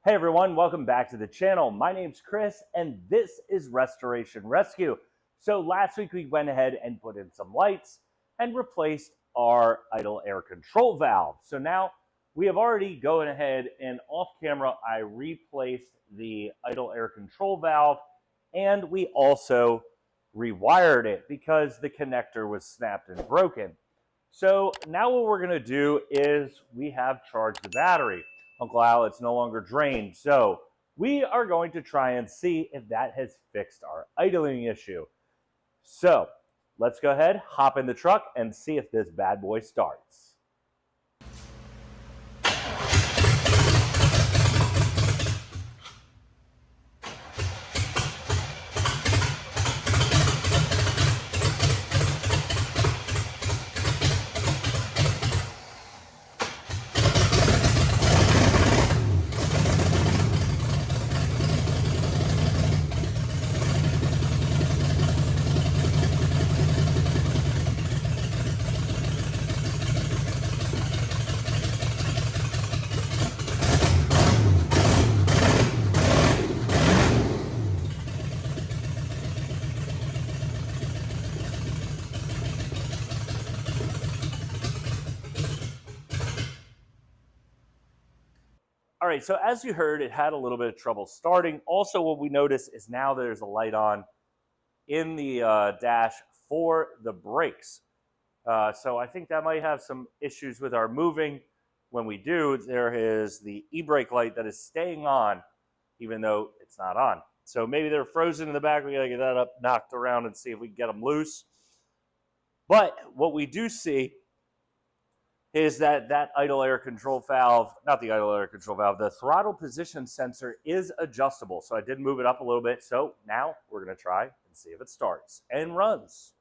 Hey everyone, welcome back to the channel. My name's Chris and this is Restoration Rescue. So last week we went ahead and put in some lights and replaced our idle air control valve. So now we have already gone ahead and off camera I replaced the idle air control valve and we also rewired it because the connector was snapped and broken. So now what we're going to do is we have charged the battery. Uncle Al, it's no longer drained. So we are going to try and see if that has fixed our idling issue. So let's go ahead, hop in the truck and see if this bad boy starts. All right, so as you heard, it had a little bit of trouble starting. Also, what we noticed is now there's a light on in the dash for the brakes. So I think that might have some issues with our moving. When we do, there is the e-brake light that is staying on, even though it's not on. So maybe they're frozen in the back. We gotta get that up, knocked around and see if we can get them loose. But what we do see is that idle air control valve, not the idle air control valve, the throttle position sensor is adjustable. So I did move it up a little bit. So now we're going to try and see if it starts and runs.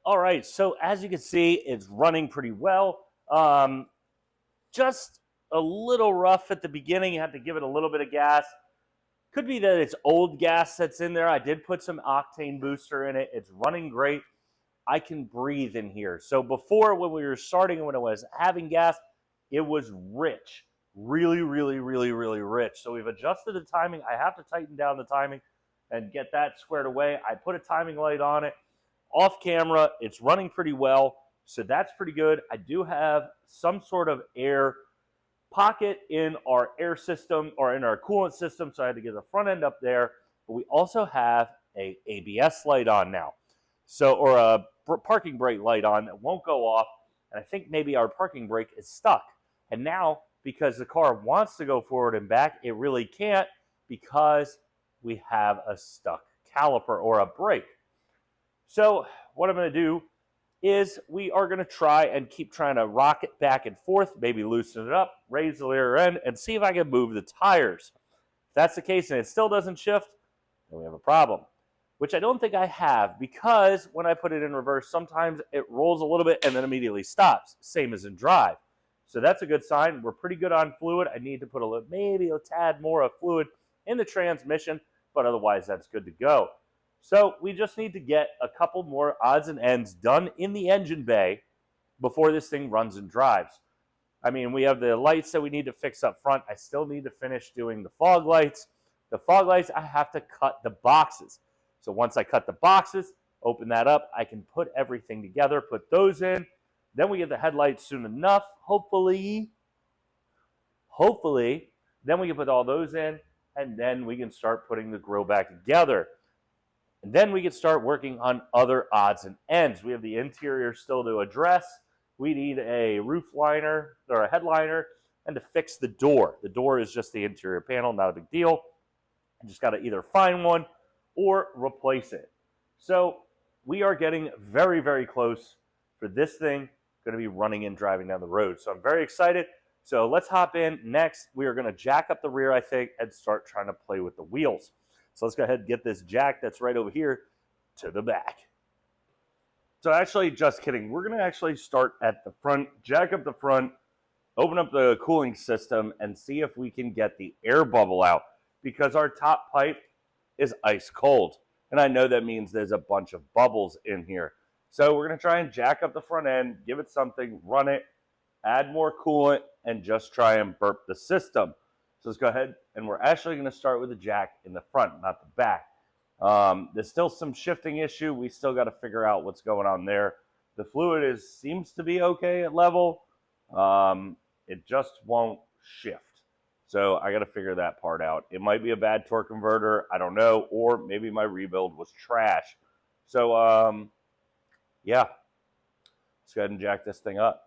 All right, so as you can see, it's running pretty well. Just a little rough at the beginning. You have to give it a little bit of gas. Could be that it's old gas that's in there. I did put some octane booster in it. It's running great. I can breathe in here. So before, when we were starting and when it was having gas, it was rich. Really, really, really, really rich. So we've adjusted the timing. I have to tighten down the timing and get that squared away. I put a timing light on it. Off camera, it's running pretty well, so that's pretty good. I do have some sort of air pocket in our air system or in our coolant system, so I had to get the front end up there. But we also have a ABS light on now, so or a parking brake light on that won't go off. And I think maybe our parking brake is stuck. And now, because the car wants to go forward and back, it really can't because we have a stuck caliper or a brake. So what I'm going to do is we are going to try and keep trying to rock it back and forth, maybe loosen it up, raise the rear end, and see if I can move the tires. If that's the case and it still doesn't shift, then we have a problem, which I don't think I have because when I put it in reverse, sometimes it rolls a little bit and then immediately stops, same as in drive. So that's a good sign. We're pretty good on fluid. I need to put maybe a tad more of fluid in the transmission, but otherwise that's good to go. So we just need to get a couple more odds and ends done in the engine bay before this thing runs and drives. I mean, we have the lights that we need to fix up front. I still need to finish doing the fog lights. The fog lights, I have to cut the boxes. So once I cut the boxes, open that up, I can put everything together, put those in. Then we get the headlights soon enough, hopefully. Then we can put all those in, and then we can start putting the grill back together. And then we can start working on other odds and ends. We have the interior still to address. We need a roof liner or a headliner, and to fix the door. The door is just the interior panel, not a big deal. I just got to either find one or replace it. So we are getting very, very close for this thing going to be running and driving down the road. So I'm very excited. So let's hop in. Next, we are going to jack up the rear, I think, and start trying to play with the wheels. So let's go ahead and get this jack that's right over here to the back. So actually, just kidding. We're going to actually start at the front, jack up the front, open up the cooling system, and see if we can get the air bubble out, because our top pipe is ice cold. And I know that means there's a bunch of bubbles in here. So we're going to try and jack up the front end, give it something, run it, add more coolant, and just try and burp the system. So let's go ahead, and we're actually going to start with the jack in the front, not the back. There's still some shifting issue. We still got to figure out what's going on there. The fluid seems to be okay at level. It just won't shift. So I got to figure that part out. It might be a bad torque converter. I don't know. Or maybe my rebuild was trash. So, yeah. Let's go ahead and jack this thing up.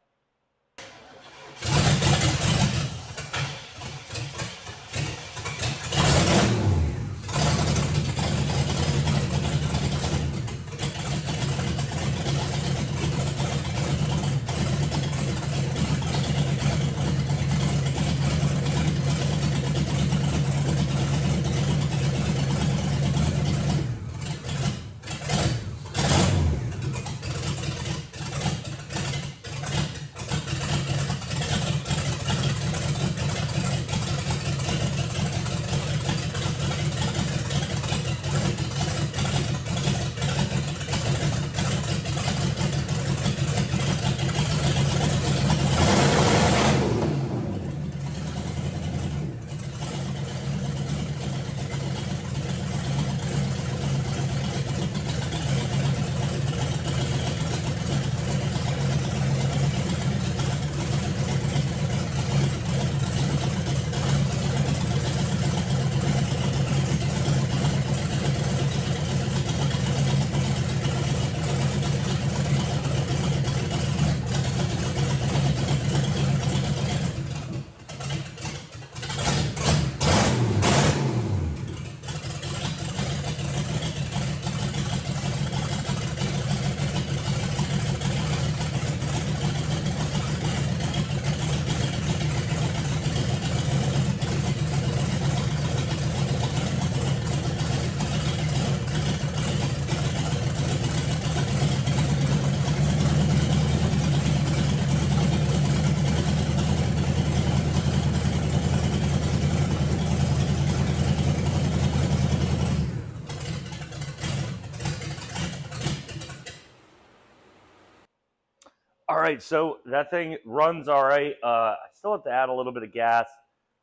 All right, so that thing runs all right. I still have to add a little bit of gas.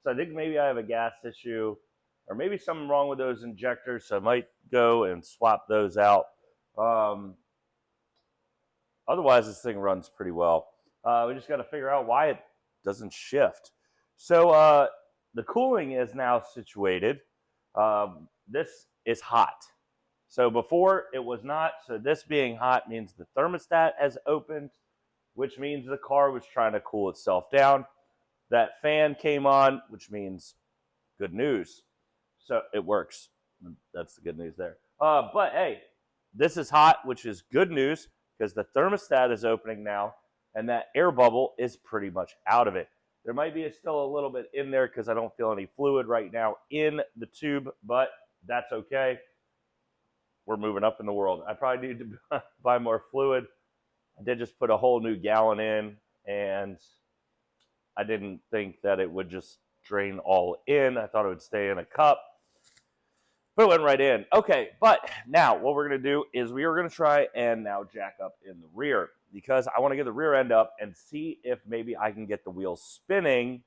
So I think maybe I have a gas issue, or maybe something wrong with those injectors. So I might go and swap those out. Otherwise, this thing runs pretty well. We just got to figure out why it doesn't shift. So the cooling is now situated. This is hot. So before it was not. So this being hot means the thermostat has opened, which means the car was trying to cool itself down. That fan came on, which means good news. So it works. That's the good news there. But hey, this is hot, which is good news because the thermostat is opening now, and that air bubble is pretty much out of it. There might be still a little bit in there because I don't feel any fluid right now in the tube, but that's okay. We're moving up in the world. I probably need to buy more fluid. I did just put a whole new gallon in, and I didn't think that it would just drain all in. I thought it would stay in a cup. But it went right in. Okay, but now what we're going to do is we are going to try and now jack up in the rear, because I want to get the rear end up and see if maybe I can get the wheels spinning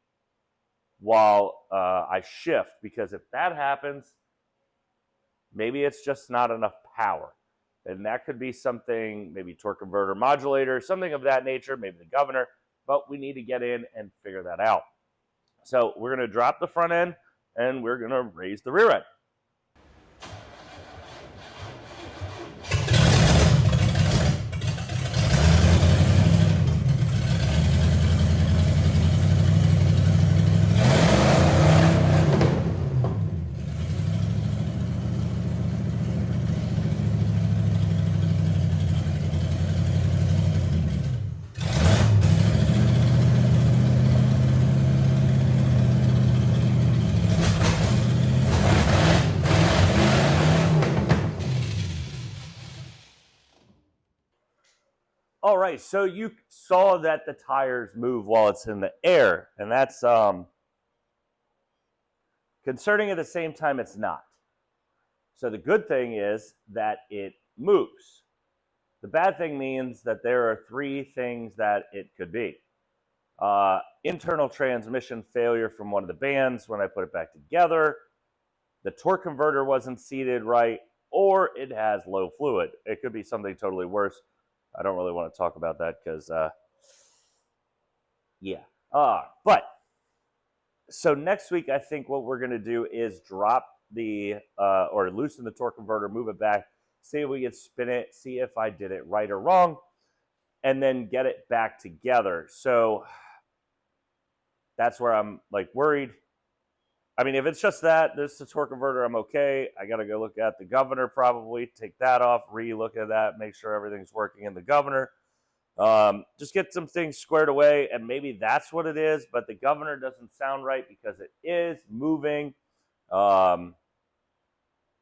while I shift, because if that happens, maybe it's just not enough power. And that could be something, maybe torque converter modulator, something of that nature, maybe the governor, but we need to get in and figure that out. So we're going to drop the front end and we're going to raise the rear end. All right, so you saw that the tires move while it's in the air, and that's concerning. At the same time, it's not. So the good thing is that it moves. The bad thing means that there are three things that it could be. Internal transmission failure from one of the bands when I put it back together, the torque converter wasn't seated right, or it has low fluid. It could be something totally worse. I don't really want to talk about that because, yeah. But, so next week, I think what we're going to do is drop the, or loosen the torque converter, move it back, see if we can spin it, see if I did it right or wrong, and then get it back together. So that's where I'm like worried. I mean, if it's just that, this is the torque converter, I'm okay. I got to go look at the governor probably, take that off, re-look at that, make sure everything's working in the governor. Just get some things squared away, and maybe that's what it is, but the governor doesn't sound right because it is moving. So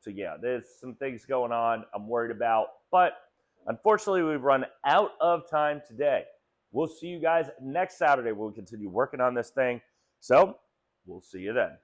yeah, there's some things going on I'm worried about, but unfortunately we've run out of time today. We'll see you guys next Saturday. We'll continue working on this thing. So we'll see you then.